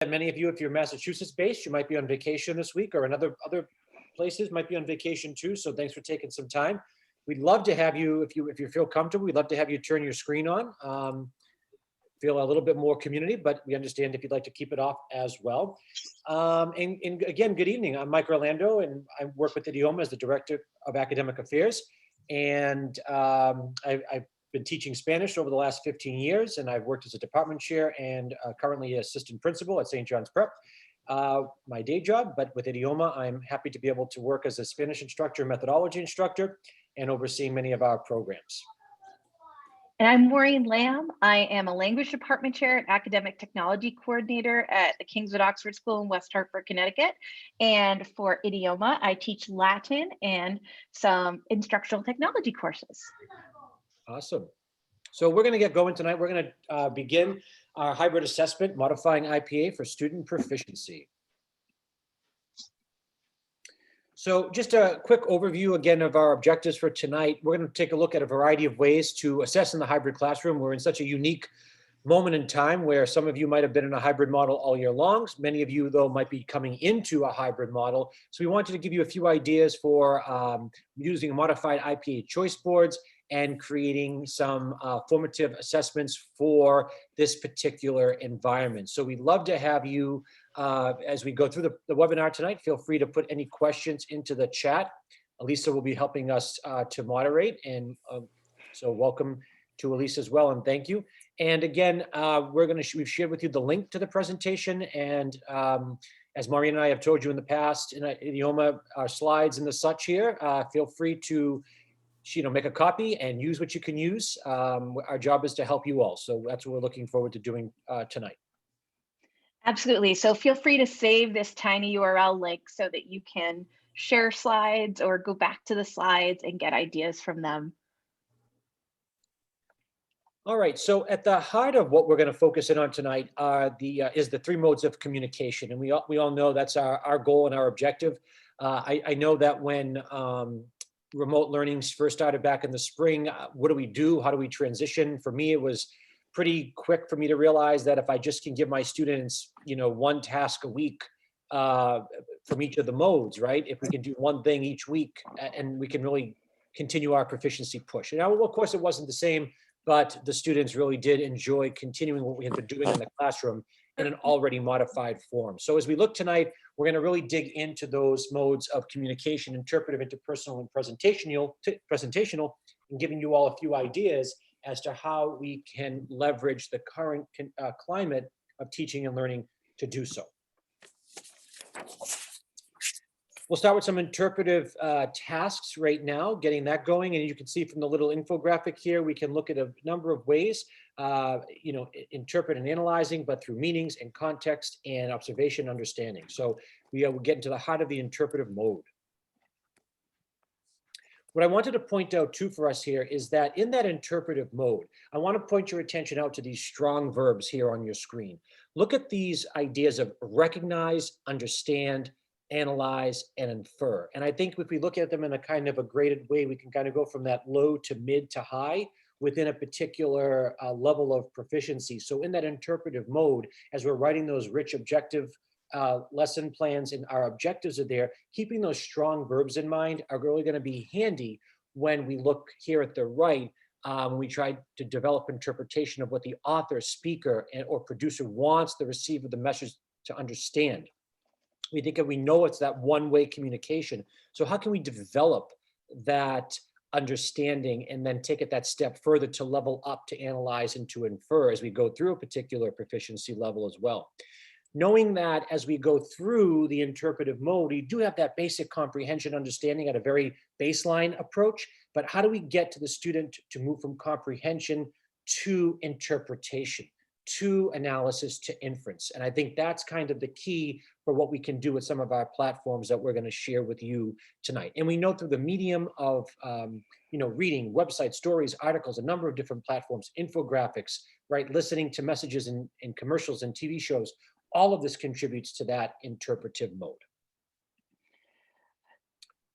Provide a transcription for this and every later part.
that many of you, if you're Massachusetts based, you might be on vacation this week, or in other places might be on vacation too. So thanks for taking some time. We'd love to have you, if you feel comfortable, we'd love to have you turn your screen on. Feel a little bit more community, but we understand if you'd like to keep it off as well. And again, good evening. I'm Mike Orlando, and I work with Idioma as the Director of Academic Affairs. And I've been teaching Spanish over the last 15 years, and I've worked as a department chair and currently assistant principal at St. John's Prep, my day job. But with Idioma, I'm happy to be able to work as a Spanish instructor, methodology instructor, and overseeing many of our programs. And I'm Maureen Lamb. I am a language department chair and academic technology coordinator at the Kingswood Oxford School in West Hartford, Connecticut. And for Idioma, I teach Latin and some instructional technology courses. Awesome. So we're going to get going tonight. We're going to begin our hybrid assessment, modifying IPA for student proficiency. So just a quick overview again of our objectives for tonight. We're going to take a look at a variety of ways to assess in the hybrid classroom. We're in such a unique moment in time where some of you might have been in a hybrid model all year long. Many of you, though, might be coming into a hybrid model. So we wanted to give you a few ideas for using modified IPA choice boards and creating some formative assessments for this particular environment. So we'd love to have you, as we go through the webinar tonight, feel free to put any questions into the chat. Elisa will be helping us to moderate, and so welcome to Elisa as well, and thank you. And again, we've shared with you the link to the presentation, and as Maureen and I have told you in the past, in Idioma, our slides and the such here, feel free to make a copy and use what you can use. Our job is to help you all. So that's what we're looking forward to doing tonight. Absolutely. So feel free to save this tiny URL link so that you can share slides or go back to the slides and get ideas from them. All right, so at the heart of what we're going to focus in on tonight is the three modes of communication. And we all know that's our goal and our objective. I know that when remote learning first started back in the spring, what do we do? How do we transition? For me, it was pretty quick for me to realize that if I just can give my students, one task a week from each of the modes, right? If we can do one thing each week, and we can really continue our proficiency push. And now, of course, it wasn't the same, but the students really did enjoy continuing what we had been doing in the classroom in an already modified form. So as we look tonight, we're going to really dig into those modes of communication: interpretive, interpersonal, and presentational, and giving you all a few ideas as to how we can leverage the current climate of teaching and learning to do so. We'll start with some interpretive tasks right now, getting that going. And you can see from the little infographic here, we can look at a number of ways, interpret and analyzing, but through meanings and context and observation, understanding. So we'll get into the heart of the interpretive mode. What I wanted to point out too for us here is that in that interpretive mode, I want to point your attention out to these strong verbs here on your screen. Look at these ideas of recognize, understand, analyze, and infer. And I think if we look at them in a kind of a graded way, we can kind of go from that low to mid to high within a particular level of proficiency. So in that interpretive mode, as we're writing those rich objective lesson plans and our objectives are there, keeping those strong verbs in mind are really going to be handy when we look here at the right, when we try to develop interpretation of what the author, speaker, or producer wants the receiver of the message to understand. We think that we know it's that one-way communication. So how can we develop that understanding and then take it that step further to level up, to analyze, and to infer as we go through a particular proficiency level as well? Knowing that as we go through the interpretive mode, you do have that basic comprehension understanding at a very baseline approach, but how do we get to the student to move from comprehension to interpretation, to analysis, to inference? And I think that's kind of the key for what we can do with some of our platforms that we're going to share with you tonight. And we know through the medium of reading, websites, stories, articles, a number of different platforms, infographics, right, listening to messages in commercials and TV shows, all of this contributes to that interpretive mode.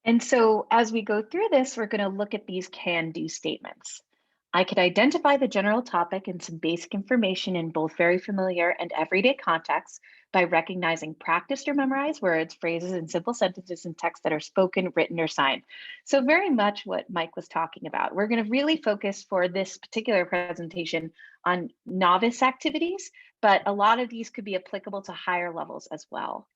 And so as we go through this, we're going to look at these can-do statements. I could identify the general topic and some basic information in both very familiar and everyday contexts, by recognizing practiced or memorized words, phrases, and simple sentences in text that are spoken, written, or signed. So very much what Mike was talking about. We're going to really focus for this particular presentation on novice activities, but a lot of these could be applicable to higher levels as well.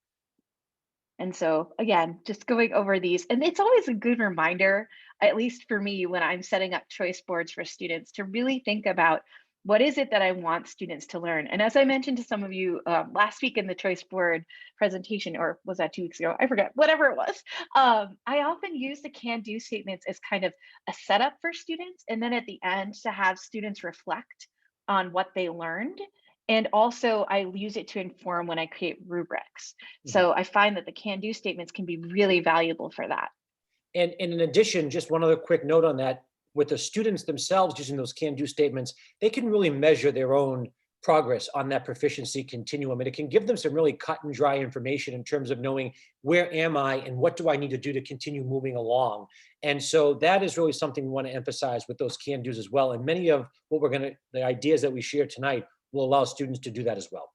And so again, just going over these, and it's always a good reminder, at least for me, when I'm setting up choice boards for students, to really think about what is it that I want students to learn. And as I mentioned to some of you last week in the choice board presentation, or was that 2 weeks ago? I forget, whatever it was. I often use the can-do statements as kind of a setup for students. And then at the end to have students reflect on what they learned. And also I use it to inform when I create rubrics. So I find that the can-do statements can be really valuable for that. And in addition, just one other quick note on that, with the students themselves using those can-do statements, they can really measure their own progress on that proficiency continuum. And it can give them some really cut and dry information in terms of knowing where am I and what do I need to do to continue moving along. And so that is really something we want to emphasize with those can-dos as well. And many of what the ideas that we share tonight will allow students to do that as well.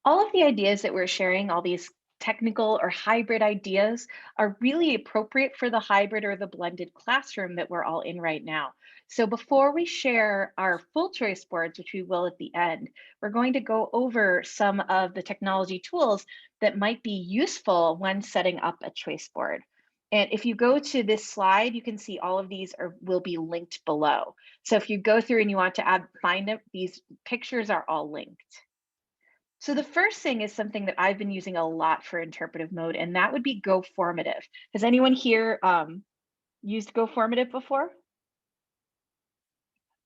All of the ideas that we're sharing, all these technical or hybrid ideas, are really appropriate for the hybrid or the blended classroom that we're all in right now. So before we share our full choice boards, which we will at the end, we're going to go over some of the technology tools that might be useful when setting up a choice board. And if you go to this slide, you can see all of these will be linked below. So if you go through and you want to find it, these pictures are all linked. So the first thing is something that I've been using a lot for interpretive mode, and that would be Go Formative. Has anyone here used Go Formative before?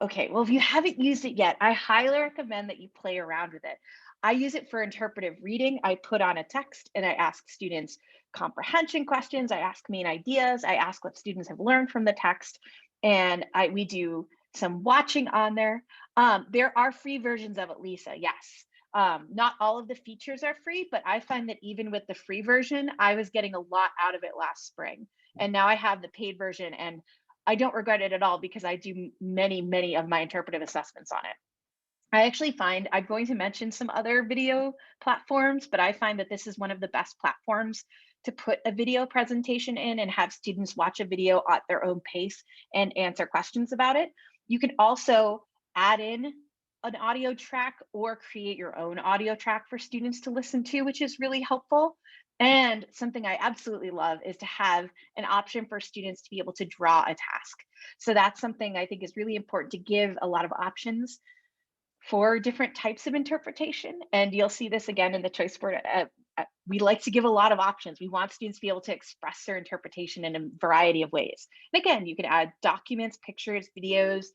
Okay, well, if you haven't used it yet, I highly recommend that you play around with it. I use it for interpretive reading. I put on a text and I ask students comprehension questions. I ask main ideas. I ask what students have learned from the text. And we do some watching on there. There are free versions of it, Lisa, yes. Not all of the features are free, but I find that even with the free version, I was getting a lot out of it last spring. And now I have the paid version and I don't regret it at all because I do many of my interpretive assessments on it. I actually find, I'm going to mention some other video platforms, but I find that this is one of the best platforms to put a video presentation in and have students watch a video at their own pace and answer questions about it. You can also add in an audio track or create your own audio track for students to listen to, which is really helpful. And something I absolutely love is to have an option for students to be able to draw a task. So that's something I think is really important, to give a lot of options for different types of interpretation. And you'll see this again in the choice board. We like to give a lot of options. We want students to be able to express their interpretation in a variety of ways. And again, you can add documents, pictures, videos,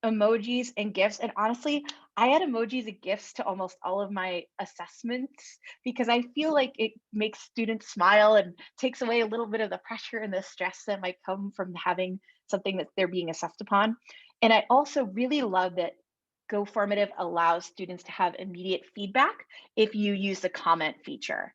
emojis, and GIFs. And honestly, I add emojis and GIFs to almost all of my assessments because I feel like it makes students smile and takes away a little bit of the pressure and the stress that might come from having something that they're being assessed upon. And I also really love that Go Formative allows students to have immediate feedback if you use the comment feature.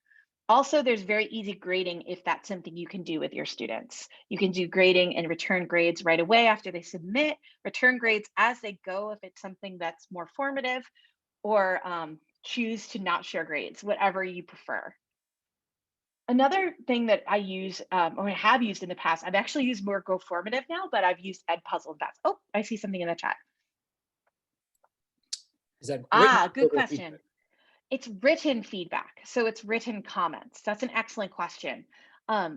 Also, there's very easy grading if that's something you can do with your students. You can do grading and return grades right away after they submit, return grades as they go if it's something that's more formative, or choose to not share grades, whatever you prefer. Another thing that I use, or I have used in the past, I've actually used more Go Formative now, but I've used Edpuzzle in the past. Oh, I see something in the chat. Is that Good question. It's written feedback, so it's written comments. That's an excellent question.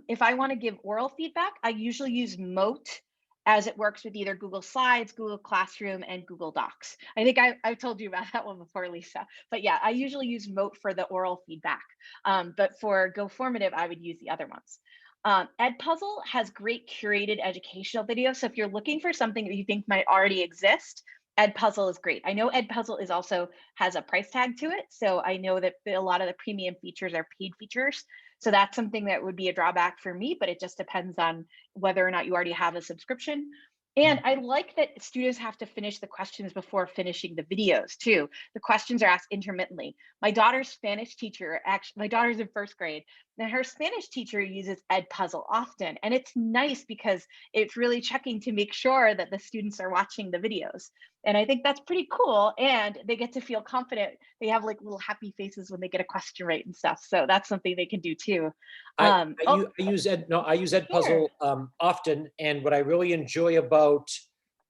If I want to give oral feedback, I usually use Mote, as it works with either Google Slides, Google Classroom, and Google Docs. I think I've told you about that one before, Lisa. But yeah, I usually use Mote for the oral feedback. But for Go Formative, I would use the other ones. Edpuzzle has great curated educational videos. So if you're looking for something that you think might already exist, Edpuzzle is great. I know Edpuzzle is also has a price tag to it. So I know that a lot of the premium features are paid features. So that's something that would be a drawback for me, but it just depends on whether or not you already have a subscription. And I like that students have to finish the questions before finishing the videos too. The questions are asked intermittently. My daughter's Spanish teacher, actually, my daughter's in first grade, Now, her Spanish teacher uses Edpuzzle often, and it's nice because it's really checking to make sure that the students are watching the videos. And I think that's pretty cool. And they get to feel confident. They have like little happy faces when they get a question right and stuff. So that's something they can do too. Oh, I use I use sure. Edpuzzle often, and what I really enjoy about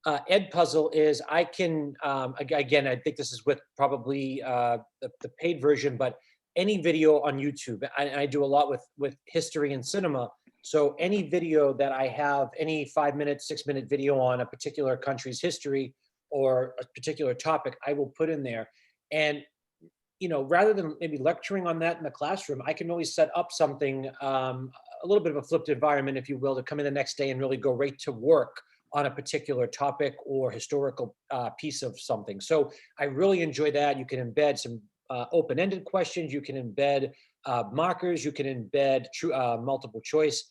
Edpuzzle is I can again, I think this is with probably the paid version, but any video on YouTube. I do a lot with history and cinema. So any video that I have, any 5 minute, 6 minute video on a particular country's history or a particular topic, I will put in there. And rather than maybe lecturing on that in the classroom, I can really set up something, a little bit of a flipped environment, if you will, to come in the next day and really go right to work on a particular topic or historical piece of something. So I really enjoy that. You can embed some open-ended questions. You can embed markers. You can embed multiple choice.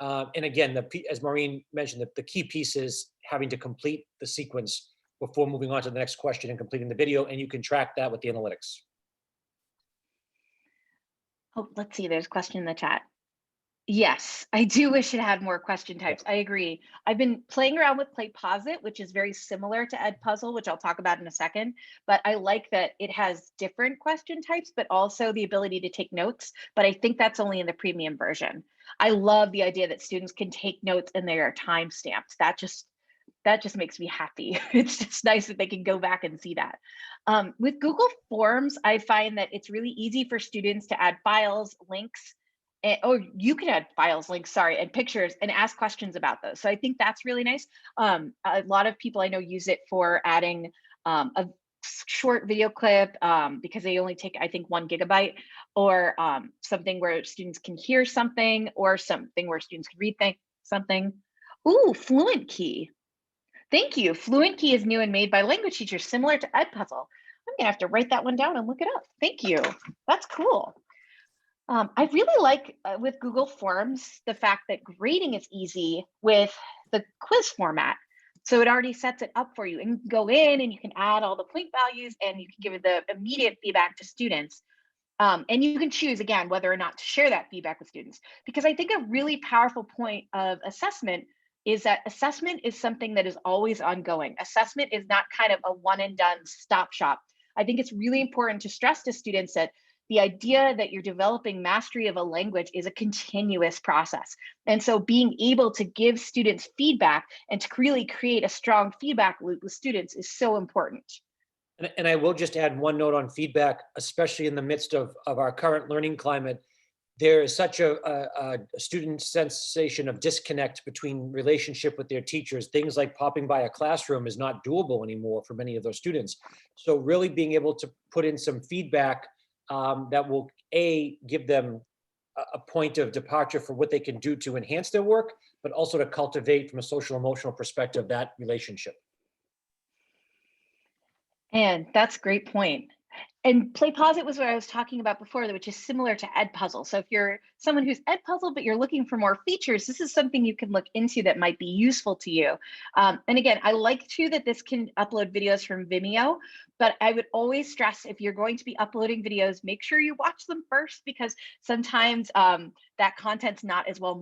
And again, as Maureen mentioned, the key piece is having to complete the sequence before moving on to the next question and completing the video. And you can track that with the analytics. Oh, let's see. There's a question in the chat. Yes, I do wish it had more question types. I agree. I've been playing around with PlayPosit, which is very similar to Edpuzzle, which I'll talk about in a second. But I like that it has different question types, but also the ability to take notes. But I think that's only in the premium version. I love the idea that students can take notes and they are time stamped. That just makes me happy. It's just nice that they can go back and see that. With Google Forms, I find that it's really easy for students to add files, links, you can add files, links, sorry, and pictures and ask questions about those. So I think that's really nice. A lot of people I know use it for adding a short video clip because they only take, I think, 1 GB, or something where students can hear something, or something where students can read something. Ooh, Fluent Key. Thank you. Fluent Key is new and made by language teachers, similar to Edpuzzle. I'm gonna have to write that one down and look it up. Thank you. That's cool. I really like with Google Forms, the fact that grading is easy with the quiz format. So it already sets it up for you, and you can go in and you can add all the point values and you can give it the immediate feedback to students. And you can choose again, whether or not to share that feedback with students, because I think a really powerful point of assessment is that assessment is something that is always ongoing. Assessment is not kind of a one and done stop shop. I think it's really important to stress to students that the idea that you're developing mastery of a language is a continuous process. And so being able to give students feedback and to really create a strong feedback loop with students is so important. And I will just add one note on feedback, especially in the midst of our current learning climate. There is such a student sensation of disconnect between relationship with their teachers. Things like popping by a classroom is not doable anymore for many of those students. So really being able to put in some feedback that will give them a point of departure for what they can do to enhance their work, but also to cultivate from a social emotional perspective that relationship. And that's a great point. And PlayPosit was what I was talking about before, which is similar to Edpuzzle. So if you're someone who's Edpuzzle, but you're looking for more features, this is something you can look into that might be useful to you. And again, I like too that this can upload videos from Vimeo, but I would always stress, if you're going to be uploading videos, make sure you watch them first, because sometimes that content's not as well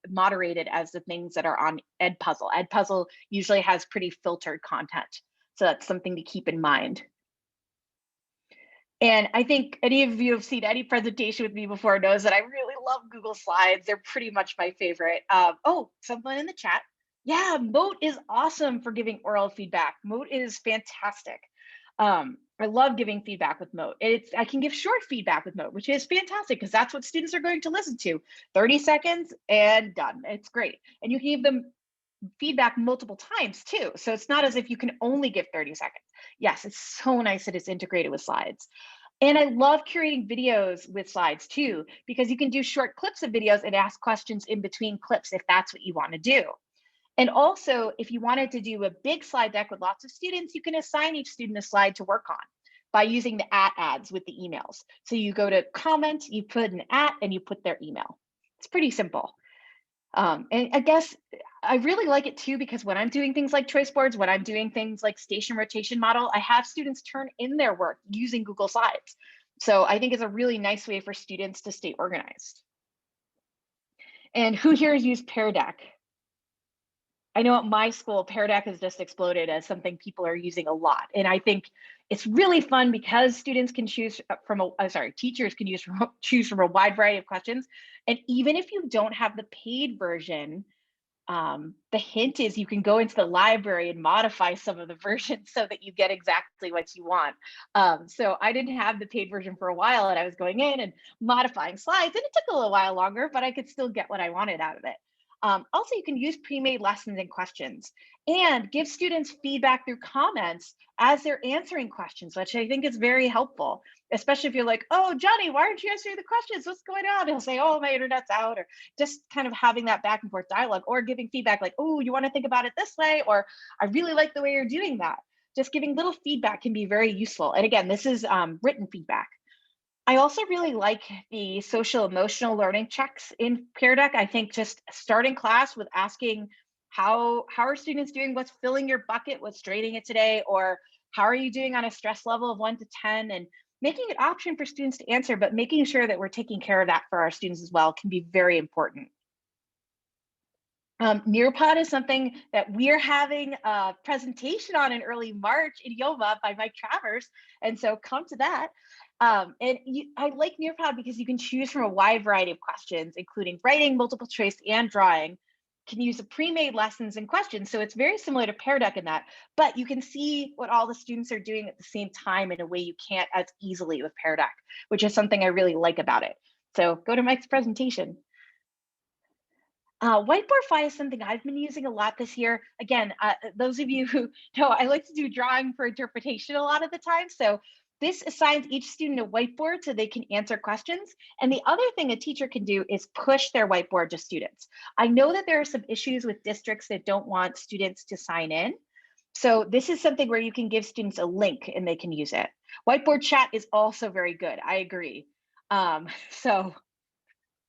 moderated as the things that are on Edpuzzle. Edpuzzle usually has pretty filtered content. So that's something to keep in mind. And I think any of you have seen any presentation with me before knows that I really love Google Slides. They're pretty much my favorite. Oh, someone in the chat. Yeah, Moat is awesome for giving oral feedback. Moat is fantastic. I love giving feedback with Moat. I can give short feedback with Moat, which is fantastic because that's what students are going to listen to. 30 seconds and done. It's great. And you can give them feedback multiple times too. So it's not as if you can only give 30 seconds. Yes, it's so nice that it's integrated with slides. And I love curating videos with slides too, because you can do short clips of videos and ask questions in between clips if that's what you want to do. And also, if you wanted to do a big slide deck with lots of students, you can assign each student a slide to work on by using the @ads with the emails. So you go to comment, you put an @ and you put their email. It's pretty simple. And I guess I really like it too, because when I'm doing things like choice boards, when I'm doing things like station rotation model, I have students turn in their work using Google Slides. So I think it's a really nice way for students to stay organized. And who here has used Pear Deck? I know at my school, Pear Deck has just exploded as something people are using a lot. And I think it's really fun because students can choose from teachers can choose from a wide variety of questions. And even if you don't have the paid version, the hint is you can go into the library and modify some of the versions so that you get exactly what you want. So I didn't have the paid version for a while, and I was going in and modifying slides, and it took a little while longer, but I could still get what I wanted out of it. Also, you can use pre-made lessons and questions and give students feedback through comments as they're answering questions, which I think is very helpful, especially if you're like, oh, Johnny, why aren't you answering the questions? What's going on? He'll say, oh, my internet's out, or just kind of having that back and forth dialogue, or giving feedback like, oh, you want to think about it this way, or I really like the way you're doing that. Just giving little feedback can be very useful. And again, this is written feedback. I also really like the social emotional learning checks in Peer Deck. I think just starting class with asking how are students doing? What's filling your bucket? What's draining it today? Or how are you doing on a stress level of 1 to 10? And making an option for students to answer, but making sure that we're taking care of that for our students as well can be very important. Nearpod is something that we're having a presentation on in early March, Idioma by Mike Travers. And so come to that. I like Nearpod because you can choose from a wide variety of questions, including writing, multiple choice, and drawing. Can use the pre-made lessons and questions. So it's very similar to Pear Deck in that, but you can see what all the students are doing at the same time in a way you can't as easily with Pear Deck, which is something I really like about it. So go to Mike's presentation. Whiteboard is something I've been using a lot this year. Again, those of you who know, I like to do drawing for interpretation a lot of the time. So this assigns each student a whiteboard so they can answer questions. And the other thing a teacher can do is push their whiteboard to students. I know that there are some issues with districts that don't want students to sign in. So this is something where you can give students a link and they can use it. Whiteboard chat is also very good. I agree. So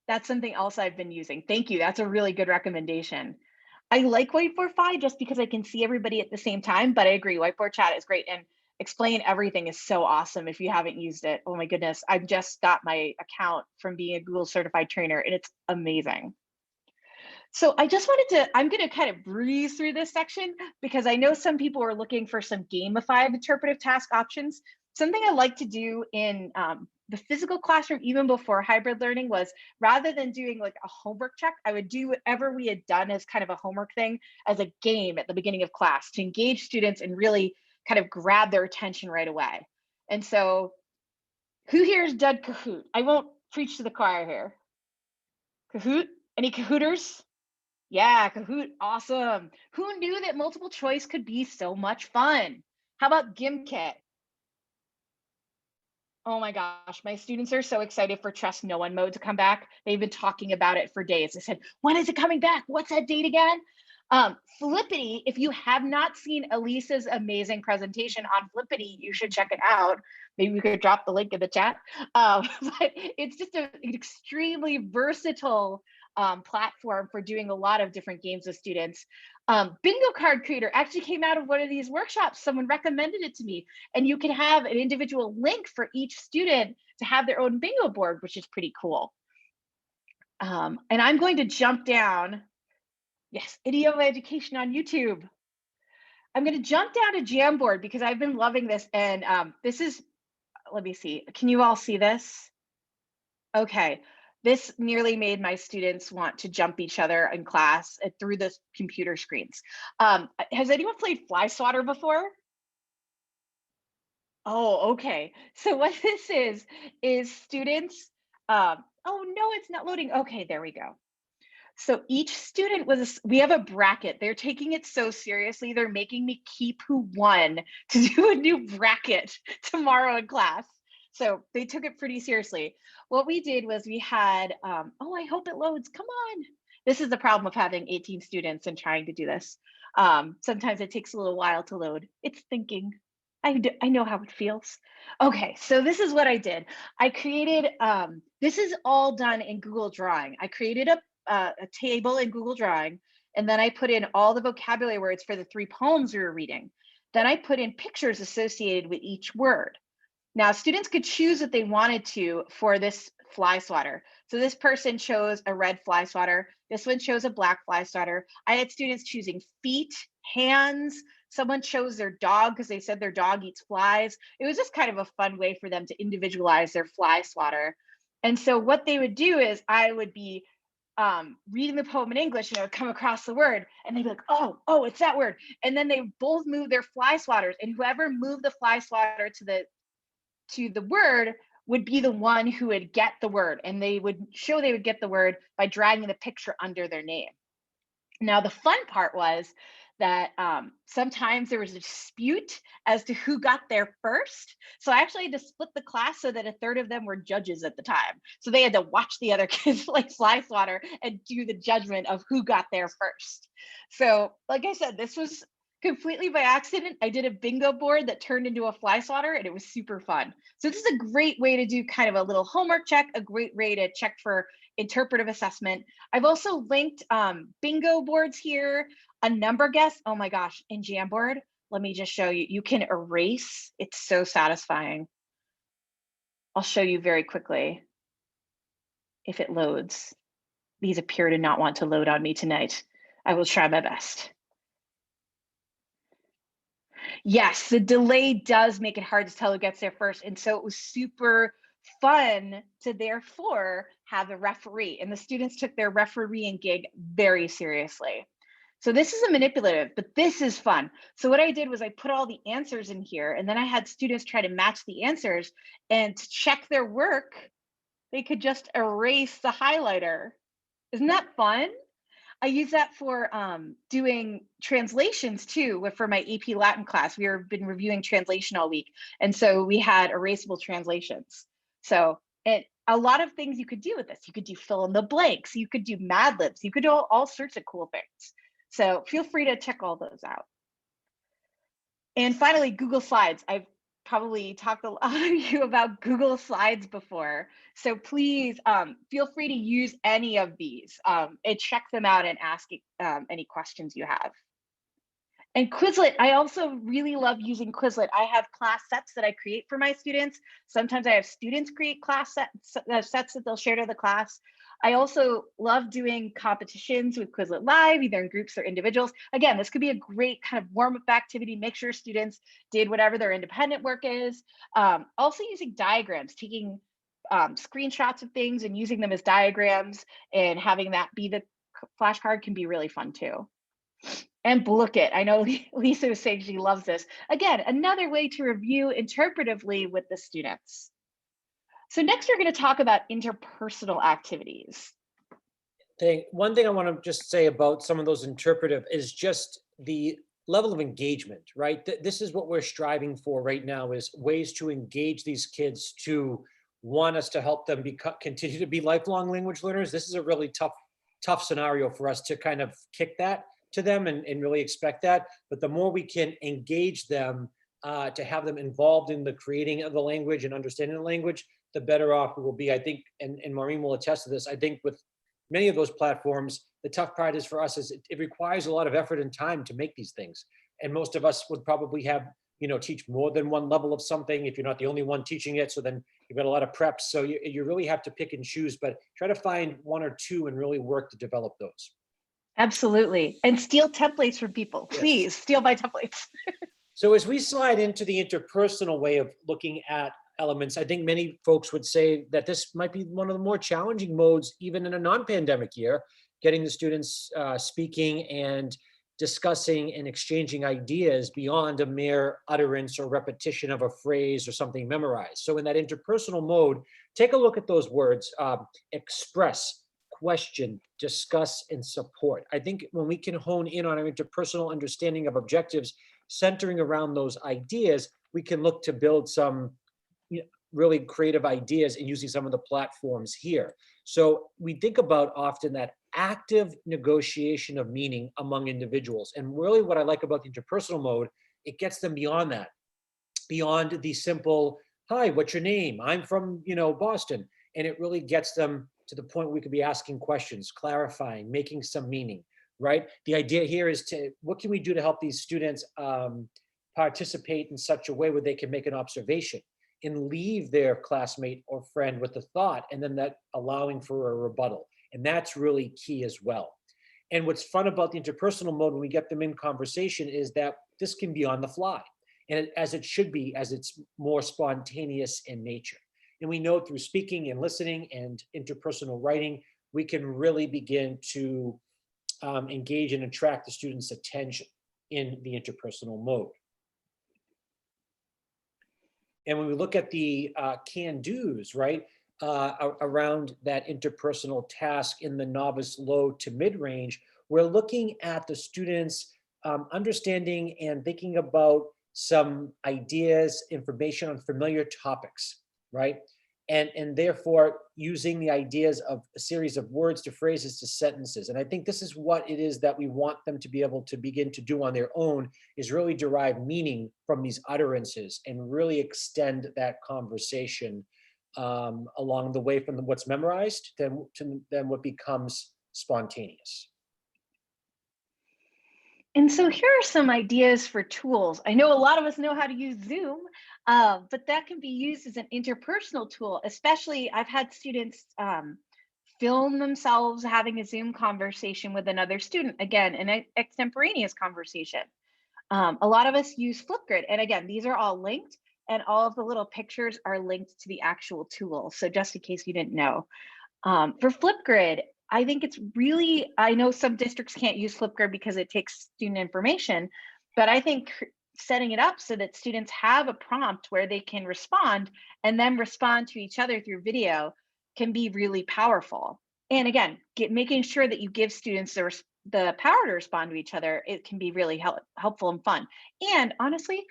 that's something else I've been using. Thank you. That's a really good recommendation. I like Whiteboard just because I can see everybody at the same time, but I agree, Whiteboard chat is great. And Explain Everything is so awesome if you haven't used it. Oh my goodness, I've just got my account from being a Google certified trainer and it's amazing. So I just I'm going to kind of breeze through this section because I know some people are looking for some gamified interpretive task options. Something I like to do in the physical classroom, even before hybrid learning, was rather than doing like a homework check, I would do whatever we had done as kind of a homework thing as a game at the beginning of class to engage students and really kind of grab their attention right away. And so who here has done Kahoot? I won't preach to the choir here. Kahoot? Any Kahooters? Yeah, Kahoot, awesome. Who knew that multiple choice could be so much fun? How about GimKit? Oh my gosh, my students are so excited for Trust No One mode to come back. They've been talking about it for days. They said, when is it coming back? What's that date again? Flippity, if you have not seen Elisa's amazing presentation on Flippity, you should check it out. Maybe we could drop the link in the chat. But it's just an extremely versatile platform for doing a lot of different games with students. Bingo card creator actually came out of one of these workshops. Someone recommended it to me, and you can have an individual link for each student to have their own bingo board, which is pretty cool. And I'm going to jump down. Yes, Idioma Education on YouTube. I'm going to jump down to Jamboard because I've been loving this. And this is, let me see, can you all see this? Okay, this nearly made my students want to jump each other in class through the computer screens. Has anyone played Fly Swatter before? Oh, okay. So what this is students, oh no, it's not loading. Okay, there we go. So each student we have a bracket. They're taking it so seriously. They're making me keep who won to do a new bracket tomorrow in class. So they took it pretty seriously. What we did was we had, oh, I hope it loads. Come on. This is the problem of having 18 students and trying to do this. Sometimes it takes a little while to load. It's thinking. I know how it feels. Okay, so this is what I did. I created, this is all done in Google Drawing. I created a table in Google Drawing, and then I put in all the vocabulary words for the 3 poems we were reading. Then I put in pictures associated with each word. Now, students could choose what they wanted to for this fly swatter. So this person chose a red fly swatter. This one chose a black fly swatter. I had students choosing feet, hands. Someone chose their dog because they said their dog eats flies. It was just kind of a fun way for them to individualize their fly swatter. And so what they would do is I would be reading the poem in English, and I would come across the word, and they'd be like, oh, it's that word. And then they both move their fly swatters, and whoever moved the fly swatter to the word would be the one who would get the word, and they would get the word by dragging the picture under their name. Now, the fun part was that sometimes there was a dispute as to who got there first. So I actually had to split the class so that a third of them were judges at the time. So they had to watch the other kids like fly swatter and do the judgment of who got there first. So like I said, this was completely by accident. I did a bingo board that turned into a fly swatter, and it was super fun. So this is a great way to do kind of a little homework check, a great way to check for interpretive assessment. I've also linked bingo boards here, a number guess. Oh my gosh, in Jamboard, let me just show you. You can erase. It's so satisfying. I'll show you very quickly if it loads. These appear to not want to load on me tonight. I will try my best. Yes, the delay does make it hard to tell who gets there first. And so it was super fun to therefore have a referee. And the students took their refereeing gig very seriously. So this is a manipulative, but this is fun. So what I did was I put all the answers in here, and then I had students try to match the answers, and to check their work, they could just erase the highlighter. Isn't that fun? I use that for doing translations too. For my AP Latin class, we've been reviewing translation all week, and so we had erasable translations. So a lot of things you could do with this. You could do fill in the blanks. You could do Mad Libs. You could do all sorts of cool things. So feel free to check all those out. And finally, Google Slides. I've probably talked a lot of you about Google Slides before. So please feel free to use any of these and check them out and ask any questions you have. And Quizlet, I also really love using Quizlet. I have class sets that I create for my students. Sometimes I have students create class sets that they'll share to the class. I also love doing competitions with Quizlet Live, either in groups or individuals. Again, this could be a great kind of warm-up activity. Make sure students did whatever their independent work is. Also using diagrams, taking screenshots of things and using them as diagrams and having that be the flashcard can be really fun too. And Book It. I know Lisa was saying she loves this. Again, another way to review interpretively with the students. So next we're going to talk about interpersonal activities. One thing I want to just say about some of those interpretive is just the level of engagement, right? This is what we're striving for right now, is ways to engage these kids to want us to help them continue to be lifelong language learners. This is a really tough scenario for us to kind of kick that to them and really expect that. But the more we can engage them to have them involved in the creating of the language and understanding the language, the better off we will be. I think, and Maureen will attest to this, I think with many of those platforms, the tough part is for us is it requires a lot of effort and time to make these things. And most of us would probably have, teach more than one level of something if you're not the only one teaching it. So then you've got a lot of preps. So you really have to pick and choose, but try to find one or two and really work to develop those. Absolutely. And steal templates from people. Please Yes. steal my templates. So as we slide into the interpersonal way of looking at elements, I think many folks would say that this might be one of the more challenging modes, even in a non-pandemic year, getting the students speaking and discussing and exchanging ideas beyond a mere utterance or repetition of a phrase or something memorized. So in that interpersonal mode, take a look at those words: express, question, discuss, and support. I think when we can hone in on our interpersonal understanding of objectives, centering around those ideas, we can look to build some really creative ideas and using some of the platforms here. So we think about often that active negotiation of meaning among individuals. And really what I like about the interpersonal mode, it gets them beyond that, beyond the simple, hi, what's your name? I'm from, Boston. And it really gets them to the point where we could be asking questions, clarifying, making some meaning, right? The idea here is what can we do to help these students participate in such a way where they can make an observation? and leave their classmate or friend with a thought, and then that allowing for a rebuttal. And that's really key as well. And what's fun about the interpersonal mode when we get them in conversation is that this can be on the fly, and as it should be, as it's more spontaneous in nature. And we know through speaking and listening and interpersonal writing, we can really begin to engage and attract the students' attention in the interpersonal mode. And when we look at the can-dos, right, around that interpersonal task in the novice low to mid-range, we're looking at the students understanding and thinking about some ideas, information on familiar topics, right? And therefore using the ideas of a series of words to phrases to sentences. And I think this is what it is that we want them to be able to begin to do on their own, is really derive meaning from these utterances and really extend that conversation along the way from what's memorized to then what becomes spontaneous. And so here are some ideas for tools. I know a lot of us know how to use Zoom, but that can be used as an interpersonal tool. Especially, I've had students film themselves having a Zoom conversation with another student, again, an extemporaneous conversation. A lot of us use Flipgrid, and again, these are all linked, and all of the little pictures are linked to the actual tool. So just in case you didn't know, for Flipgrid, I think it's really, I know some districts can't use Flipgrid because it takes student information, but I think setting it up so that students have a prompt where they can respond and then respond to each other through video can be really powerful. And again, making sure that you give students the power to respond to each other, it can be really helpful and fun. And honestly,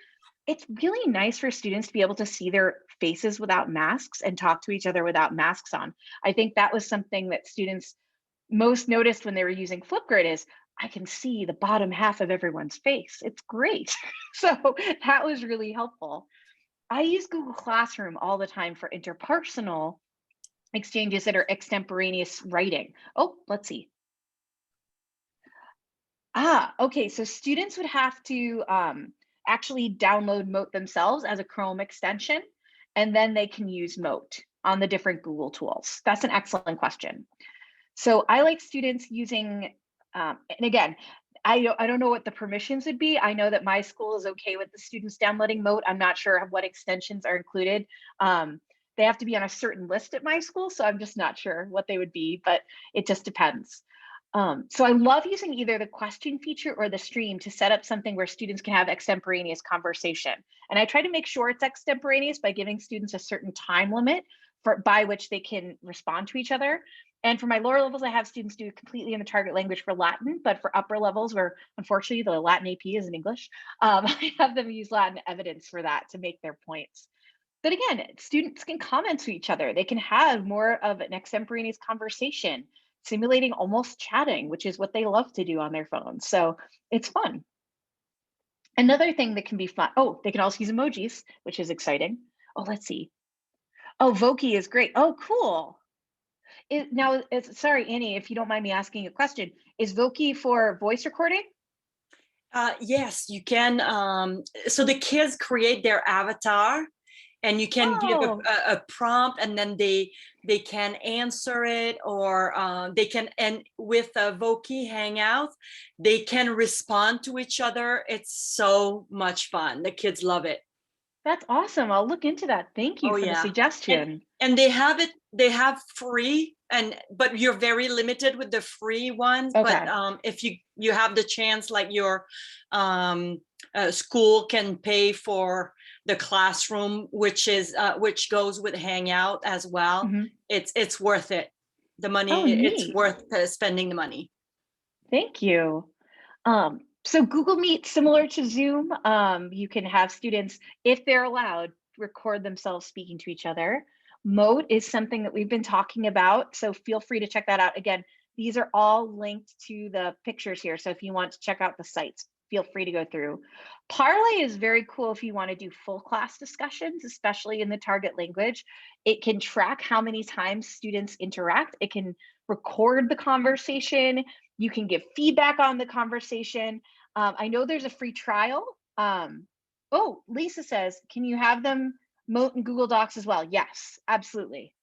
it's really nice for students to be able to see their faces without masks and talk to each other without masks on. I think that was something that students most noticed when they were using Flipgrid is, I can see the bottom half of everyone's face. It's great. So that was really helpful. I use Google Classroom all the time for interpersonal exchanges that are extemporaneous writing. Oh, let's see. Okay, so students would have to actually download Mote themselves as a Chrome extension, and then they can use Mote on the different Google tools. That's an excellent question. So I like students using, and again, I don't know what the permissions would be. I know that my school is okay with the students downloading Mote. I'm not sure what extensions are included. They have to be on a certain list at my school, so I'm just not sure what they would be, but it just depends. So I love using either the question feature or the stream to set up something where students can have extemporaneous conversation. And I try to make sure it's extemporaneous by giving students a certain time limit by which they can respond to each other. And for my lower levels, I have students do it completely in the target language for Latin, but for upper levels, where unfortunately the Latin AP is in English, I have them use Latin evidence for that to make their points. But again, students can comment to each other. They can have more of an extemporaneous conversation, simulating almost chatting, which is what they love to do on their phones. So it's fun. Another thing that can be fun, oh, they can also use emojis, which is exciting. Oh, let's see. Oh, Voki is great. Oh, cool. Sorry, Annie, if you don't mind me asking a question, is Voki for voice recording? Yes, you can. So the kids create their avatar, and you can give a prompt, and then they can answer it, or they can, and with Voki Hangouts, they can respond to each other. It's so much fun. The kids love it. That's awesome. I'll look into that. Thank you for the suggestion. And they have free, but you're very limited with the free ones. Okay. But if you have the chance, like your school can pay for the classroom, which goes with Hangout as well. Mm-hmm. It's worth it. The money, it's worth spending the money. Thank you. So Google Meet, similar to Zoom, you can have students, if they're allowed, record themselves speaking to each other. Mote is something that we've been talking about, so feel free to check that out. Again, these are all linked to the pictures here, so if you want to check out the sites, feel free to go through. Parlay is very cool if you want to do full class discussions, especially in the target language. It can track how many times students interact. It can record the conversation. You can give feedback on the conversation. I know there's a free trial. Oh, Lisa says, can you have them Moat and Google Docs as well. Yes, absolutely.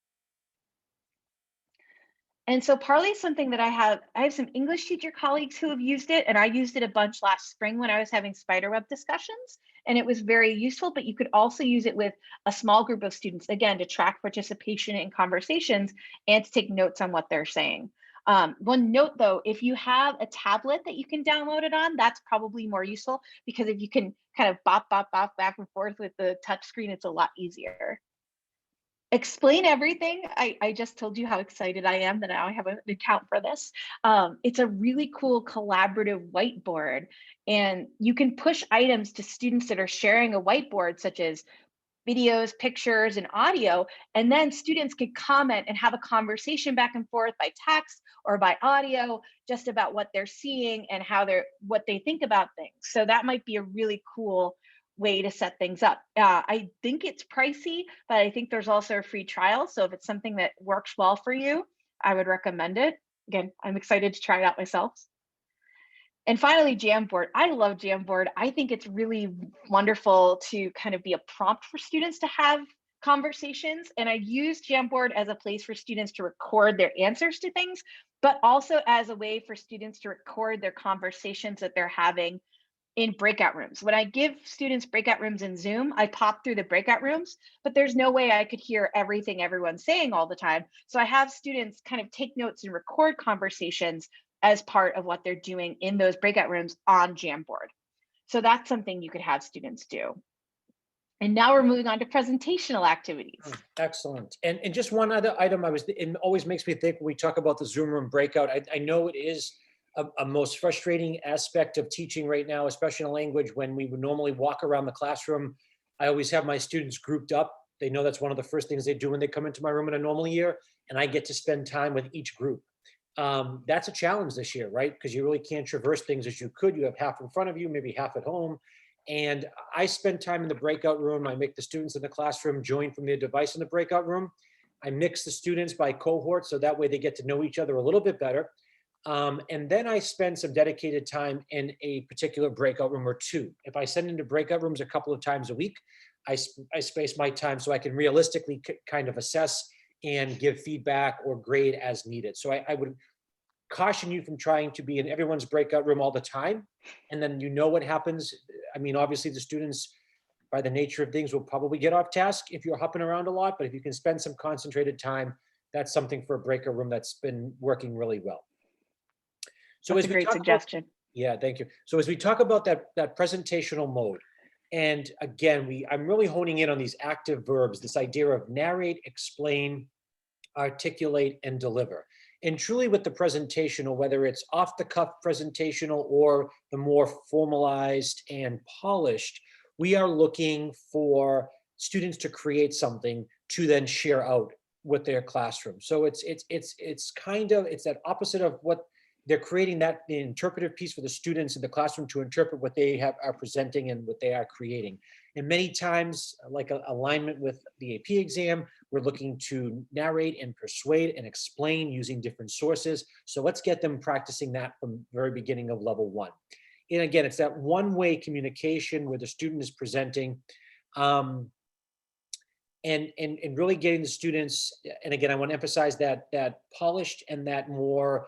And so Parley is something that I have some English teacher colleagues who have used it, and I used it a bunch last spring when I was having spiderweb discussions, and it was very useful, but you could also use it with a small group of students, again, to track participation in conversations and to take notes on what they're saying. One note though, if you have a tablet that you can download it on, that's probably more useful, because if you can kind of bop back and forth with the touch screen, it's a lot easier. Explain everything. I just told you how excited I am that now I have an account for this. It's a really cool collaborative whiteboard, and you can push items to students that are sharing a whiteboard, such as videos, pictures, and audio, and then students can comment and have a conversation back and forth by text or by audio, just about what they're seeing and what they think about things. So that might be a really cool way to set things up. I think it's pricey, but I think there's also a free trial. So if it's something that works well for you, I would recommend it. Again, I'm excited to try it out myself. And finally, Jamboard. I love Jamboard. I think it's really wonderful to kind of be a prompt for students to have conversations. And I use Jamboard as a place for students to record their answers to things, but also as a way for students to record their conversations that they're having in breakout rooms. When I give students breakout rooms in Zoom, I pop through the breakout rooms, but there's no way I could hear everything everyone's saying all the time. So I have students kind of take notes and record conversations as part of what they're doing in those breakout rooms on Jamboard. So that's something you could have students do. And now we're moving on to presentational activities. Excellent. And just one other item, it always makes me think when we talk about the Zoom room breakout, I know it is a most frustrating aspect of teaching right now, especially in a language. When we would normally walk around the classroom, I always have my students grouped up. They know that's one of the first things they do when they come into my room in a normal year, and I get to spend time with each group. That's a challenge this year, right? Because you really can't traverse things as you could. You have half in front of you, maybe half at home. And I spend time in the breakout room. I make the students in the classroom join from their device in the breakout room. I mix the students by cohort, so that way they get to know each other a little bit better. And then I spend some dedicated time in a particular breakout room or two. If I send into breakout rooms a couple of times a week, I space my time so I can realistically kind of assess and give feedback or grade as needed. So I would caution you from trying to be in everyone's breakout room all the time. And then you know what happens. I mean, obviously the students, by the nature of things, will probably get off task if you're hopping around a lot, but if you can spend some concentrated time, that's something for a breakout room that's been working really well. So that's as a we great talk suggestion. yeah, thank you. So as we talk about that presentational mode, and again, I'm really honing in on these active verbs, this idea of narrate, explain, articulate, and deliver. And truly with the presentational, whether it's off the cuff presentational or the more formalized and polished, we are looking for students to create something to then share out with their classroom. So it's that opposite of what they're creating, that the interpretive piece for the students in the classroom to interpret what they are presenting and what they are creating. And many times, like alignment with the AP exam, we're looking to narrate and persuade and explain using different sources. So let's get them practicing that from the very beginning of level one. And again, it's that one-way communication where the student is presenting and really getting the students, and again, I want to emphasize that polished and that more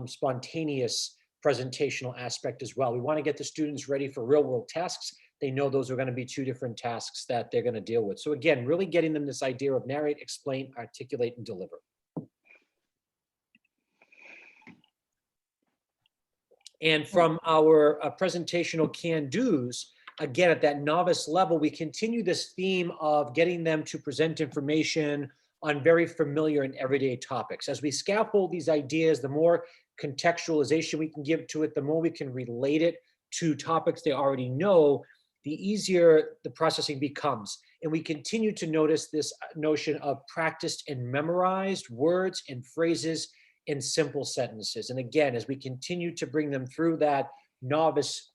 spontaneous presentational aspect as well. We want to get the students ready for real world tasks. They know those are going to be two different tasks that they're going to deal with. So again, really getting them this idea of narrate, explain, articulate, and deliver. And from our presentational can-dos, again, at that novice level, we continue this theme of getting them to present information on very familiar and everyday topics. As we scaffold these ideas, the more contextualization we can give to it, the more we can relate it to topics they already know, the easier the processing becomes. And we continue to notice this notion of practiced and memorized words and phrases in simple sentences. And again, as we continue to bring them through that novice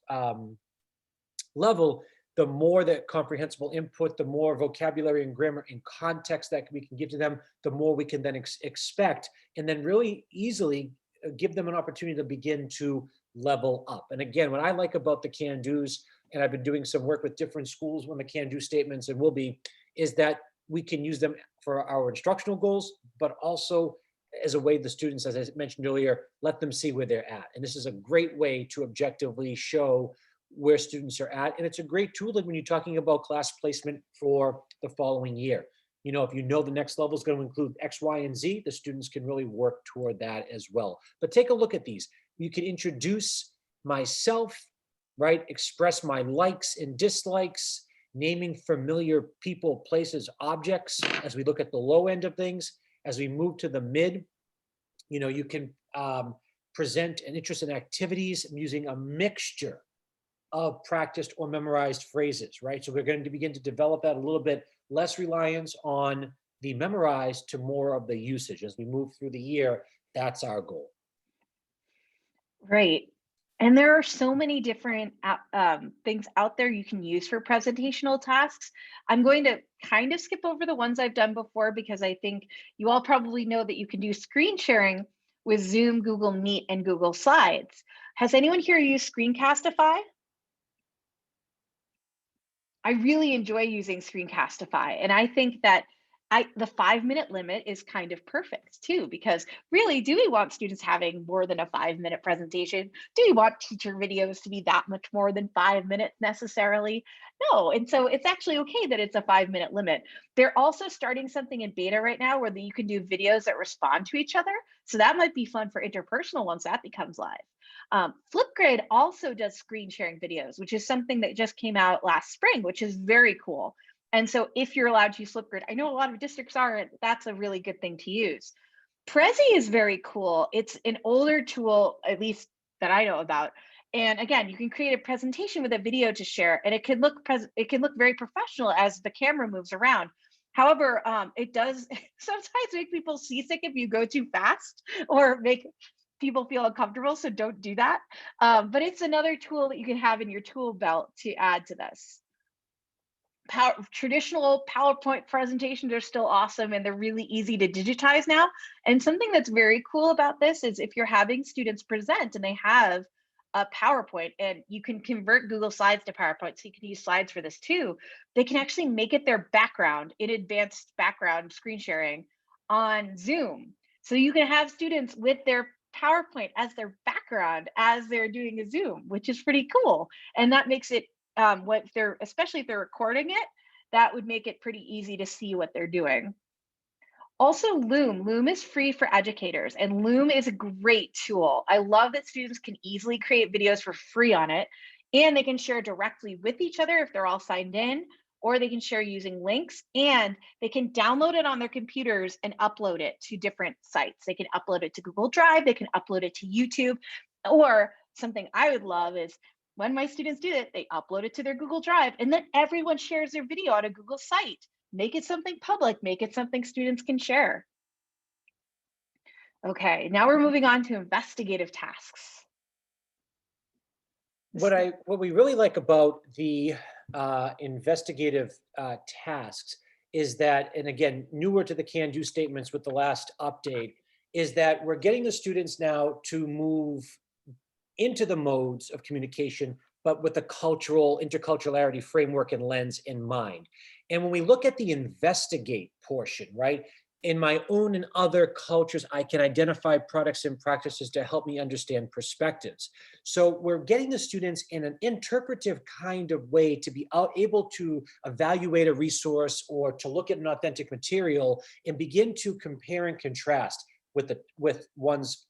level, the more that comprehensible input, the more vocabulary and grammar and context that we can give to them, the more we can then expect, and then really easily give them an opportunity to begin to level up. And again, what I like about the can-dos, and I've been doing some work with different schools on the can-do statements, and will be, is that we can use them for our instructional goals, but also as a way the students, as I mentioned earlier, let them see where they're at. And this is a great way to objectively show where students are at. And it's a great tool when you're talking about class placement for the following year. You know, if you know the next level is going to include X, Y, and Z, the students can really work toward that as well. But take a look at these. You can introduce myself, right? Express my likes and dislikes, naming familiar people, places, objects as we look at the low end of things. As we move to the mid, you know, you can present an interest in activities using a mixture of practiced or memorized phrases, right? So we're going to begin to develop that a little bit, less reliance on the memorized to more of the usage. As we move through the year, that's our goal. Right. And there are so many different things out there you can use for presentational tasks. I'm going to kind of skip over the ones I've done before because I think you all probably know that you can do screen sharing with Zoom, Google Meet, and Google Slides. Has anyone here used Screencastify? I really enjoy using Screencastify, and I think that the 5-minute limit is kind of perfect too, because really, do we want students having more than a 5-minute presentation? Do we want teacher videos to be that much more than 5 minutes necessarily? No, and so it's actually okay that it's a 5-minute limit. They're also starting something in beta right now where you can do videos that respond to each other. So that might be fun for interpersonal once that becomes live. Flipgrid also does screen sharing videos, which is something that just came out last spring, which is very cool. And so if you're allowed to use Flipgrid, I know a lot of districts aren't, that's a really good thing to use. Prezi is very cool. It's an older tool, at least that I know about. And again, you can create a presentation with a video to share, and it can look very professional as the camera moves around. However, it does sometimes make people seasick if you go too fast or make people feel uncomfortable, so don't do that. But it's another tool that you can have in your tool belt to add to this. Traditional PowerPoint presentations are still awesome, and they're really easy to digitize now. And something that's very cool about this is if you're having students present and they have a PowerPoint, and you can convert Google Slides to PowerPoint, so you can use slides for this too, they can actually make it their background in advanced background screen sharing on Zoom. So you can have students with their PowerPoint as their background as they're doing a Zoom, which is pretty cool. And that makes it especially if they're recording it, that would make it pretty easy to see what they're doing. Also, Loom is free for educators, and Loom is a great tool. I love that students can easily create videos for free on it, and they can share directly with each other if they're all signed in, or they can share using links, and they can download it on their computers and upload it to different sites. They can upload it to Google Drive, they can upload it to YouTube, or something I would love is when my students do it, they upload it to their Google Drive, and then everyone shares their video on a Google site. Make it something public, make it something students can share. Okay, now we're moving on to investigative tasks. What we really like about the investigative tasks is that, and again, newer to the can-do statements with the last update, is that we're getting the students now to move into the modes of communication, but with the interculturality framework and lens in mind. And when we look at the investigate portion, right, in my own and other cultures, I can identify products and practices to help me understand perspectives. So we're getting the students in an interpretive kind of way to be able to evaluate a resource or to look at an authentic material and begin to compare and contrast with one's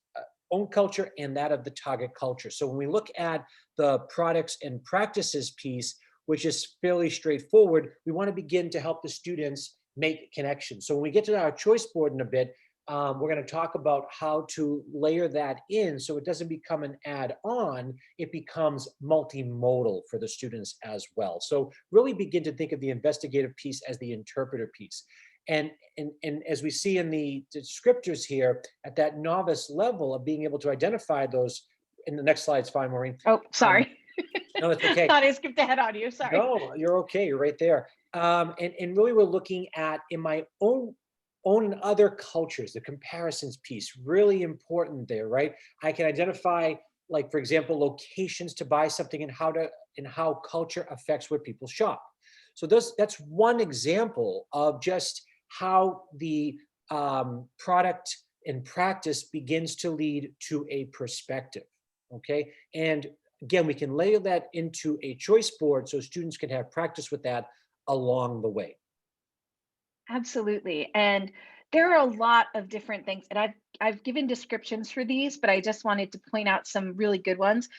own culture and that of the target culture. So when we look at the products and practices piece, which is fairly straightforward, we want to begin to help the students make connections. So when we get to our choice board in a bit, we're going to talk about how to layer that in so it doesn't become an add-on, it becomes multimodal for the students as well. So really begin to think of the investigative piece as the interpretive piece. And as we see in the descriptors here, at that novice level of being able to identify those, in the next slide's fine, Maureen. Oh, sorry. No, it's okay. Thought I skipped ahead on you, sorry. No, you're okay, you're right there. And really we're looking at, in my own and other cultures, the comparisons piece, really important there, right? I can identify, like, for example, locations to buy something and how culture affects where people shop. So that's one example of just how the product and practice begins to lead to a perspective, okay? And again, we can layer that into a choice board so students can have practice with that along the way. Absolutely. And there are a lot of different things, and I've given descriptions for these, but I just wanted to point out some really good ones.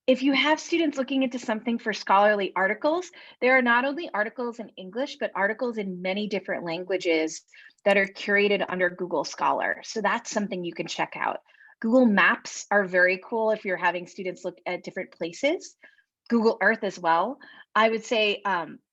If you have students looking into something for scholarly articles, there are not only articles in English, but articles in many different languages that are curated under Google Scholar. So that's something you can check out. Google Maps are very cool if you're having students look at different places. Google Earth as well. I would say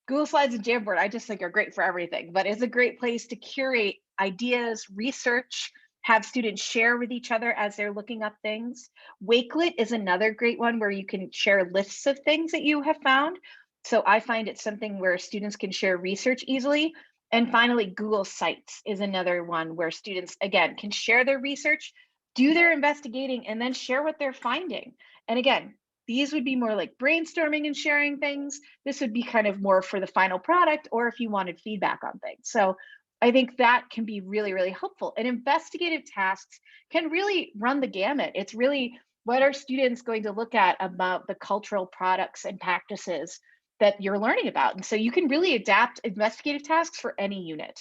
Google Slides and Jamboard, I just think are great for everything, but it's a great place to curate ideas, research, have students share with each other as they're looking up things. Wakelet is another great one where you can share lists of things that you have found. So I find it's something where students can share research easily. And finally, Google Sites is another one where students, again, can share their research, do their investigating, and then share what they're finding. And again, these would be more like brainstorming and sharing things. This would be kind of more for the final product, or if you wanted feedback on things. So I think that can be really, really helpful. And investigative tasks can really run the gamut. It's really, what are students going to look at about the cultural products and practices that you're learning about? And so you can really adapt investigative tasks for any unit.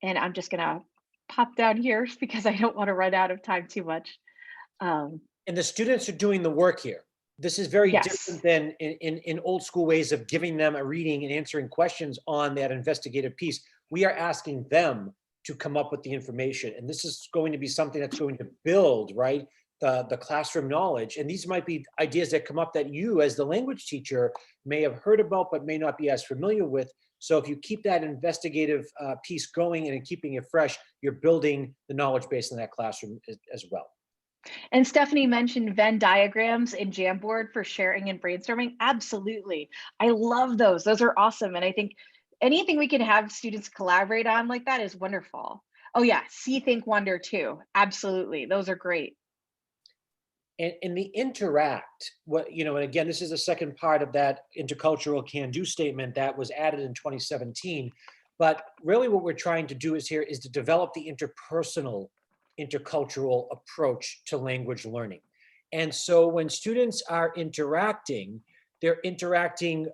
And I'm just gonna pop down here because I don't want to run out of time too much. And the students are doing the work here. This is very Yes. different than in old school ways of giving them a reading and answering questions on that investigative piece. We are asking them to come up with the information. And this is going to be something that's going to build, right, the classroom knowledge. And these might be ideas that come up that you as the language teacher may have heard about, but may not be as familiar with. So if you keep that investigative piece going and keeping it fresh, you're building the knowledge base in that classroom as well. And Stephanie mentioned Venn diagrams in Jamboard for sharing and brainstorming. Absolutely. I love those. Those are awesome. And I think anything we can have students collaborate on like that is wonderful. Oh yeah, See, Think, Wonder too. Absolutely. Those are great. And in the interact, and again, this is the second part of that intercultural can-do statement that was added in 2017. But really what we're trying to do is to develop the interpersonal intercultural approach to language learning. And so when students are interacting, they're interacting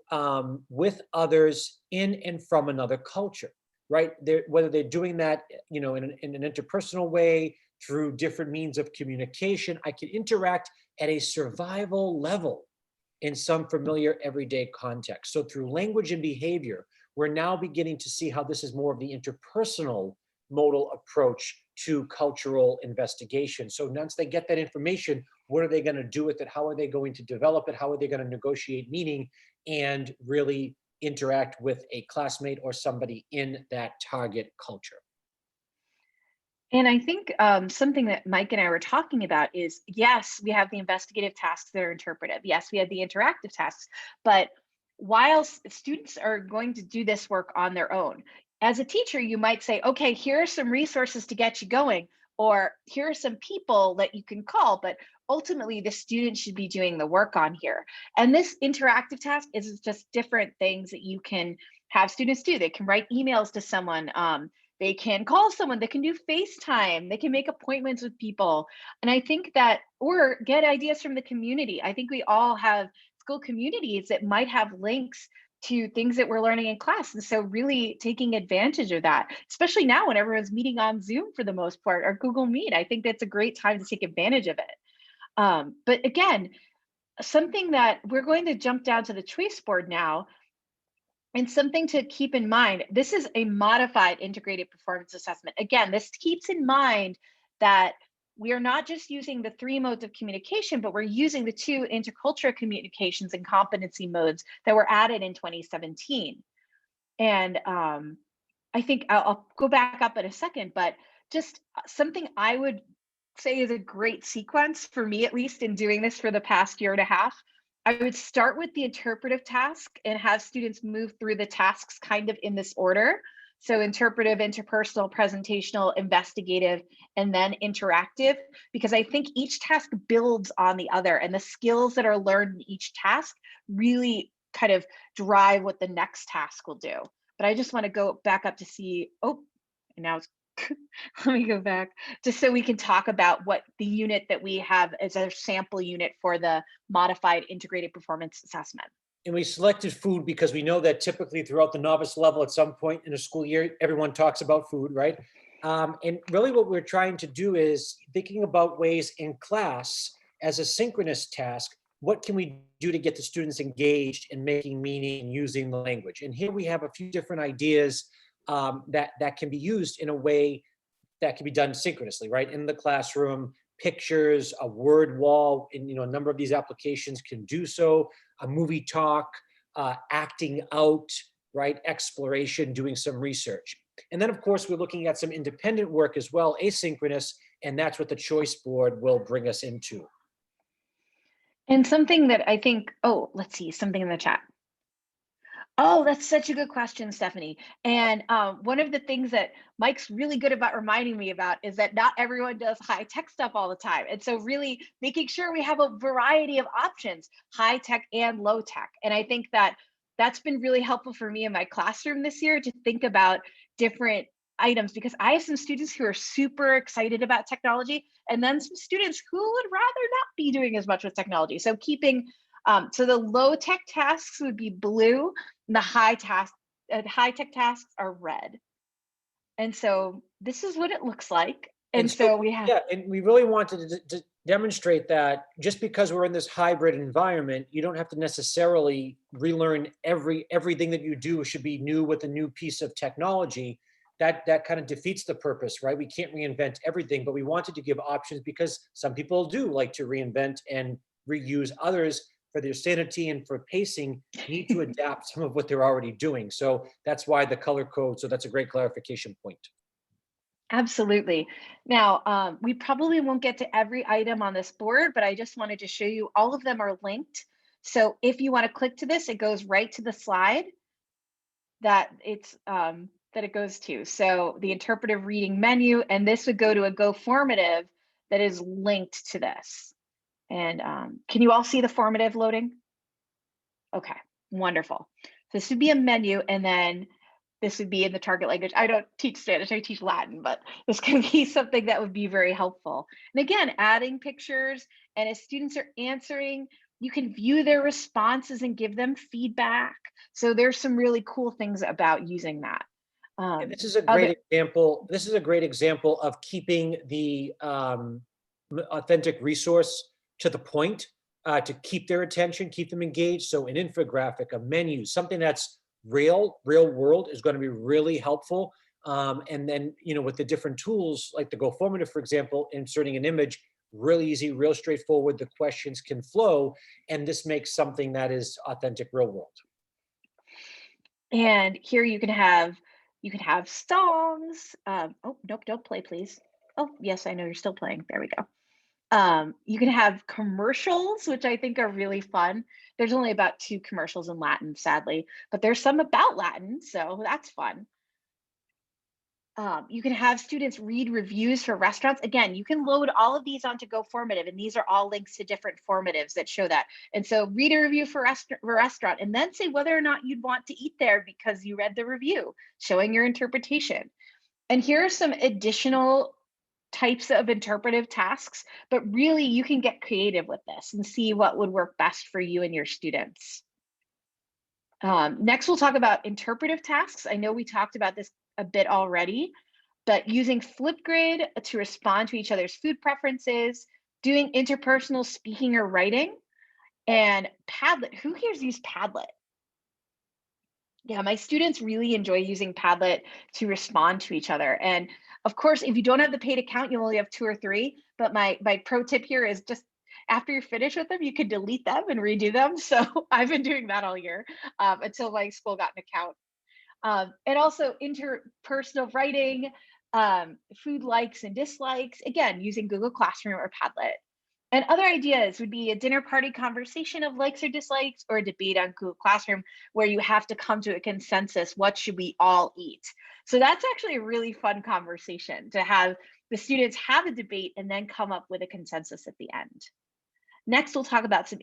with others in and from another culture, right? Whether they're doing that, in an interpersonal way, through different means of communication, I can interact at a survival level in some familiar everyday context. So through language and behavior, we're now beginning to see how this is more of the interpersonal modal approach to cultural investigation. So once they get that information, what are they going to do with it? How are they going to develop it? How are they going to negotiate meaning and really interact with a classmate or somebody in that target culture? And I think something that Mike and I were talking about is, yes, we have the investigative tasks that are interpretive. Yes, we have the interactive tasks, but while students are going to do this work on their own, as a teacher, you might say, okay, here are some resources to get you going, or here are some people that you can call, but ultimately the student should be doing the work on here. And this interactive task is just different things that you can have students do. They can write emails to someone, they can call someone, they can do FaceTime, they can make appointments with people. And I think that, or get ideas from the community. I think we all have school communities that might have links to things that we're learning in class. And so really taking advantage of that, especially now when everyone's meeting on Zoom for the most part, or Google Meet, I think that's a great time to take advantage of it. But again, something that we're going to jump down to the choice board now, and something to keep in mind, this is a modified integrated performance assessment. Again, this keeps in mind that we are not just using the 3 modes of communication, but we're using the 2 intercultural communications and competency modes that were added in 2017. And I think I'll go back up in a second, but just something I would say is a great sequence for me, at least in doing this for the past year and a half. I would start with the interpretive task and have students move through the tasks kind of in this order. So interpretive, interpersonal, presentational, investigative, and then interactive, because I think each task builds on the other, and the skills that are learned in each task really kind of drive what the next task will do. But I just want to go back up to see, oh, and now it's, let me go back just so we can talk about what the unit that we have as a sample unit for the modified integrated performance assessment. And we selected food because we know that typically throughout the novice level at some point in a school year, everyone talks about food, right? And really what we're trying to do is thinking about ways in class as a synchronous task, what can we do to get the students engaged in making meaning and using the language? And here we have a few different ideas that can be used in a way that can be done synchronously, right? In the classroom, pictures, a word wall, and a number of these applications can do so, a movie talk, acting out, right? Exploration, doing some research. And then of course, we're looking at some independent work as well, asynchronous, and that's what the choice board will bring us into. And something that I think, oh, let's see, something in the chat. Oh, that's such a good question, Stephanie. And one of the things that Mike's really good about reminding me about is that not everyone does high tech stuff all the time. And so really making sure we have a variety of options, high tech and low tech. And I think that that's been really helpful for me in my classroom this year to think about different items, because I have some students who are super excited about technology, and then some students who would rather not be doing as much with technology. So keeping, so the low tech tasks would be blue, and the high tech tasks are red. And so this is what it looks like. And so we have, yeah, and we really wanted to demonstrate that just because we're in this hybrid environment, you don't have to necessarily relearn everything that you do should be new with a new piece of technology. That kind of defeats the purpose, right? We can't reinvent everything, but we wanted to give options because some people do like to reinvent and reuse. Others, for their sanity and for pacing, need to adapt some of what they're already doing. So that's why the color code. So that's a great clarification point. absolutely. Now, we probably won't get to every item on this board, but I just wanted to show you all of them are linked. So if you want to click to this, it goes right to the slide that it goes to. So the interpretive reading menu, and this would go to a Go Formative that is linked to this. And can you all see the formative loading? Okay, wonderful. This would be a menu, and then this would be in the target language. I don't teach Spanish, I teach Latin, but this could be something that would be very helpful. And again, adding pictures, and as students are answering, you can view their responses and give them feedback. So there's some really cool things about using that. And this is a great example. This is a great example of keeping the authentic resource to the point, to keep their attention, keep them engaged. So an infographic, a menu, something that's real world is going to be really helpful. And then, with the different tools like the Go Formative, for example, inserting an image, really easy, real straightforward. The questions can flow, and this makes something that is authentic, real world. And here you can have songs. Oh, nope, don't play, please. Oh, yes, I know you're still playing. There we go. You can have commercials, which I think are really fun. There's only about 2 commercials in Latin, sadly, but there's some about Latin, so that's fun. You can have students read reviews for restaurants. Again, you can load all of these onto Go Formative, and these are all links to different formatives that show that. And so read a review for a restaurant, and then say whether or not you'd want to eat there because you read the review, showing your interpretation. And here are some additional types of interpretive tasks, but really you can get creative with this and see what would work best for you and your students. Next, we'll talk about interpretive tasks. I know we talked about this a bit already, but using Flipgrid to respond to each other's food preferences, doing interpersonal speaking or writing, and Padlet. Who here's used Padlet? Yeah, my students really enjoy using Padlet to respond to each other. And of course, if you don't have the paid account, you only have 2 or 3. But my pro tip here is just after you're finished with them, you can delete them and redo them. So I've been doing that all year until my school got an account. And also interpersonal writing, food likes and dislikes, again, using Google Classroom or Padlet. And other ideas would be a dinner party conversation of likes or dislikes, or a debate on Google Classroom where you have to come to a consensus, what should we all eat? So that's actually a really fun conversation to have the students have a debate and then come up with a consensus at the end. Next, we'll talk about some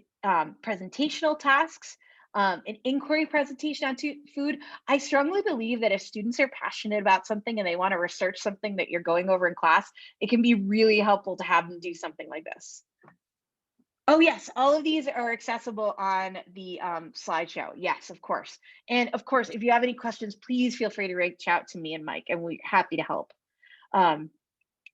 presentational tasks. An inquiry presentation on food. I strongly believe that if students are passionate about something and they want to research something that you're going over in class, it can be really helpful to have them do something like this. Oh yes, all of these are accessible on the slideshow. Yes, of course. And of course, if you have any questions, please feel free to reach out to me and Mike, and we're happy to help.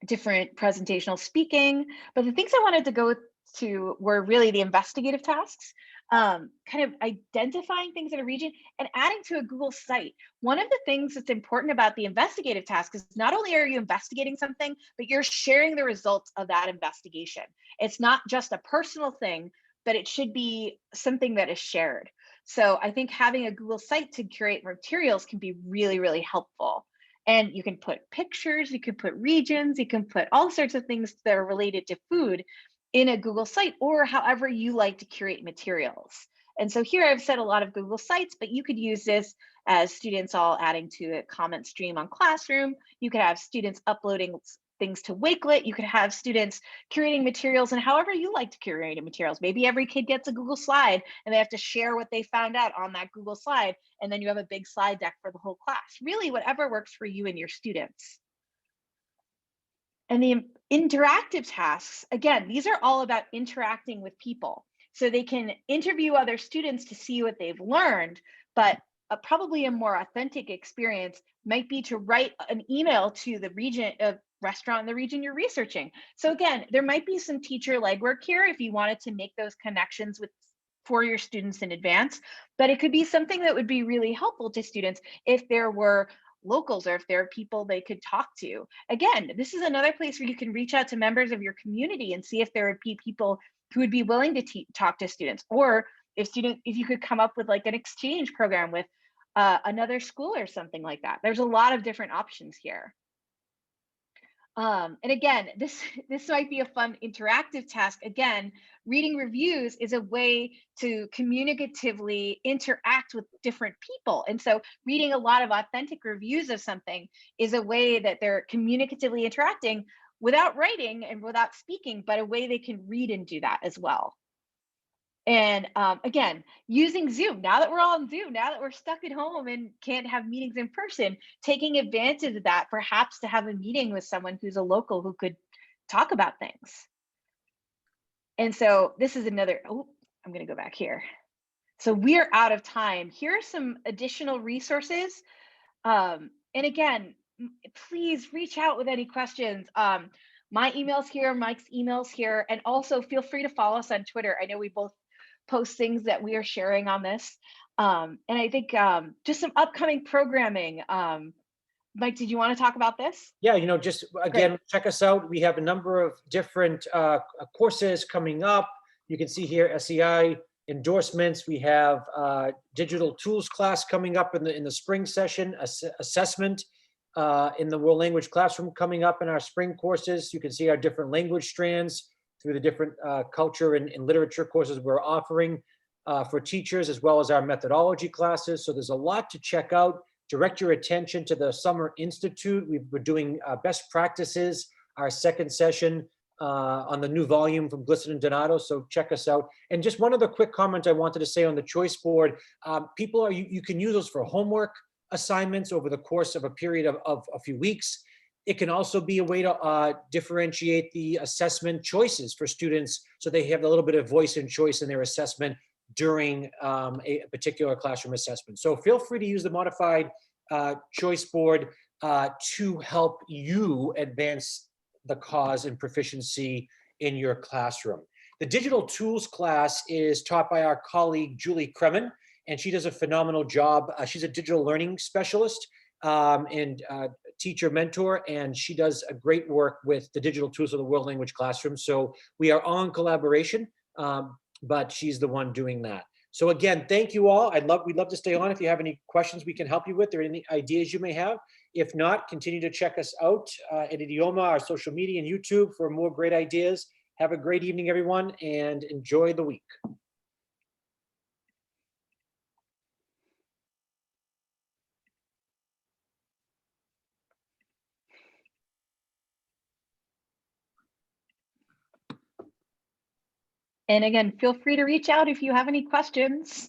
Different presentational speaking, but the things I wanted to go to were really the investigative tasks, kind of identifying things in a region and adding to a Google site. One of the things that's important about the investigative task is not only are you investigating something, but you're sharing the results of that investigation. It's not just a personal thing, but it should be something that is shared. So I think having a Google site to curate materials can be really, really helpful. And you can put pictures, you can put regions, you can put all sorts of things that are related to food in a Google site, or however you like to curate materials. And so here I've set a lot of Google sites, but you could use this as students all adding to a comment stream on Classroom. You could have students uploading things to Wakelet. You could have students curating materials and however you like to curate materials. Maybe every kid gets a Google slide and they have to share what they found out on that Google slide. And then you have a big slide deck for the whole class. Really, whatever works for you and your students. And the interactive tasks, again, these are all about interacting with people. So they can interview other students to see what they've learned, but probably a more authentic experience might be to write an email to the region of restaurant in the region you're researching. So again, there might be some teacher legwork here if you wanted to make those connections for your students in advance, but it could be something that would be really helpful to students if there were locals or if there are people they could talk to. Again, this is another place where you can reach out to members of your community and see if there would be people who would be willing to talk to students, or if you could come up with like an exchange program with another school or something like that. There's a lot of different options here. And again, this might be a fun interactive task. Again, reading reviews is a way to communicatively interact with different people. And so reading a lot of authentic reviews of something is a way that they're communicatively interacting without writing and without speaking, but a way they can read and do that as well. And again, using Zoom, now that we're all on Zoom, now that we're stuck at home and can't have meetings in person, taking advantage of that, perhaps to have a meeting with someone who's a local who could talk about things. And so this is another, oh, I'm gonna go back here. So we're out of time. Here are some additional resources. And again, please reach out with any questions. My email's here, Mike's email's here, and also feel free to follow us on Twitter. I know we both post things that we are sharing on this. And I think just some upcoming programming. Mike, did you want to talk about this? Yeah, just again, check us out. We have a number of different courses coming up. You can see here SEI endorsements. We have digital tools class coming up in the spring session, assessment in the world language classroom coming up in our spring courses. You can see our different language strands through the different culture and literature courses we're offering for teachers, as well as our methodology classes. So there's a lot to check out. Direct your attention to the Summer Institute. We're doing best practices, our second session on the new volume from Glisson and Donato. So check us out. And just one other quick comment I wanted to say on the choice board. You can use those for homework assignments over the course of a period of a few weeks. It can also be a way to differentiate the assessment choices for students so they have a little bit of voice and choice in their assessment during a particular classroom assessment. So feel free to use the modified choice board to help you advance the cause and proficiency in your classroom. The digital tools class is taught by our colleague, Julie Kremen, and she does a phenomenal job. She's a digital learning specialist and teacher mentor, and she does a great work with the digital tools of the world language classroom. So we are all in collaboration, but she's the one doing that. So again, thank you all. We'd love to stay on if you have any questions we can help you with or any ideas you may have. If not, continue to check us out at Idioma, our social media and YouTube for more great ideas. Have a great evening, everyone, and enjoy the week. And again, feel free to reach out if you have any questions.